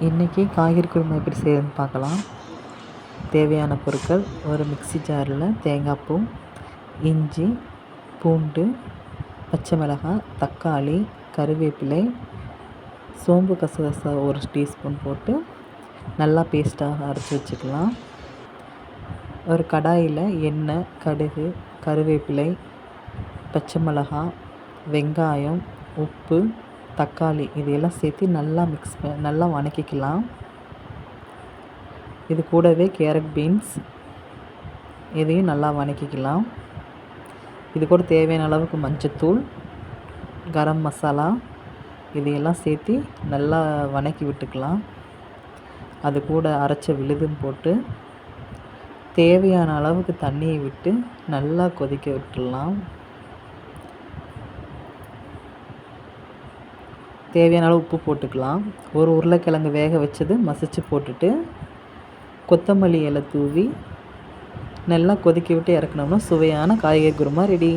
இன்றைக்கி காய்கறி குருமா எப்படி செய்யறதுன்னு பார்க்கலாம். தேவையான பொருட்கள்: ஒரு மிக்ஸி ஜாரில் தேங்காய் பூ, இஞ்சி, பூண்டு, பச்சை மிளகாய், தக்காளி, கருவேப்பிலை, சோம்பு கசகசா ஒரு டீஸ்பூன் போட்டு நல்லா பேஸ்ட்டாக அரைச்சி வச்சுக்கலாம். ஒரு கடாயில் எண்ணெய், கடுகு, கருவேப்பிலை, பச்சை மிளகாய், வெங்காயம், உப்பு, தக்காளி இதையெல்லாம் சேர்த்து நல்லா வதக்கிக்கலாம். இது கூடவே கேரட், பீன்ஸ் இதையும் நல்லா வதக்கிக்கலாம். இது கூட தேவையான அளவுக்கு மஞ்சத்தூள், கரம் மசாலா இதையெல்லாம் சேர்த்து நல்லா வதக்கி விட்டுக்கலாம். அது கூட அரைச்ச விழுதும் போட்டு தேவையான அளவுக்கு தண்ணியை விட்டு நல்லா கொதிக்க விட்டுடலாம். தேவையான அளவு உப்பு போட்டுக்கலாம். ஒரு உருளைக்கிழங்கு வேக வச்சது மசிச்சு போட்டுட்டு கொத்தமல்லி இலை தூவி நல்லா கொதிக்க விட்டு இறக்குனோம்னா சுவையான காய்கறி குருமா ரெடி.